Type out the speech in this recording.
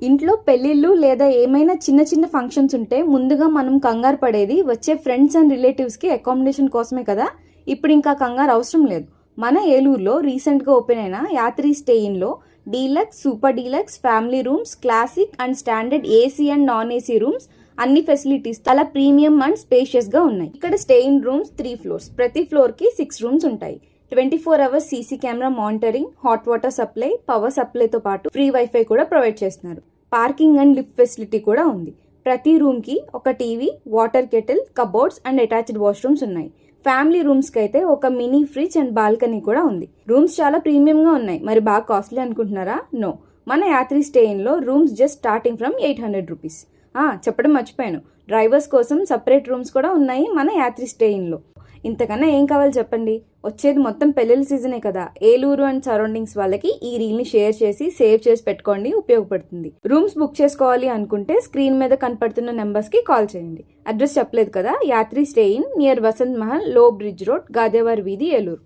ఇంట్లో పెళ్ళిళ్ళు లేదా ఏమైనా చిన్న చిన్న ఫంక్షన్స్ ఉంటే ముందుగా మనం కంగారు పడేది వచ్చే ఫ్రెండ్స్ అండ్ రిలేటివ్స్కి అకామిడేషన్ కోసమే కదా. ఇప్పుడు ఇంకా కంగారు అవసరం లేదు. మన ఏలూరులో రీసెంట్గా ఓపెన్ అయిన యాత్రి స్టే ఇన్లో deluxe, super deluxe, family rooms, classic and standard AC and non AC rooms అన్ని ఫెసిలిటీస్ చాలా ప్రీమియం అండ్ స్పేషియస్ గా ఉన్నాయి. ఇక్కడ స్టే ఇన్ రూమ్స్ 3 floors, ప్రతి ఫ్లోర్ కి 6 rooms ఉంటాయి. 24 hours CC camera monitoring, hot water supply, power సప్లైతో పాటు ఫ్రీ వైఫై కూడా ప్రొవైడ్ చేస్తున్నారు. పార్కింగ్ అండ్ లిఫ్ట్ ఫెసిలిటీ కూడా ఉంది. ప్రతి రూమ్ కి ఒక TV, water kettle, cupboards and attached washrooms ఉన్నాయి. ఫ్యామిలీ రూమ్స్ కి అయితే ఒక మినీ ఫ్రిడ్జ్ అండ్ బాల్కనీ కూడా ఉంది. రూమ్స్ చాలా ప్రీమియం గా ఉన్నాయి. మరి బాగా కాస్ట్లీ అనుకుంటున్నారా? నో, మన యాత్రి స్టే ఇన్ లో rooms just starting from 800 rupees. చెప్పడం మర్చిపోయాను, డ్రైవర్స్ కోసం సపరేట్ రూమ్స్ కూడా ఉన్నాయి మన యాత్రి స్టే ఇన్ లో. ఇంతకన్నా ఏం కావాలి చెప్పండి. వచ్చేది మొత్తం పెళ్లిళ్ళ సీజనే కదా. ఏలూరు అండ్ సరౌండింగ్స్ వాళ్ళకి ఈ రీల్ ని షేర్ చేసి సేవ్ చేసి పెట్టుకోండి, ఉపయోగపడుతుంది. రూమ్స్ బుక్ చేసుకోవాలి అనుకుంటే స్క్రీన్ మీద కనపడుతున్న నెంబర్స్ కి కాల్ చేయండి. అడ్రస్ చెప్పలేదు కదా, Yatri stay inn near Vasant Mahal, లో బ్రిడ్జ్ రోడ్, గాదేవారి వీధి, ఏలూరు.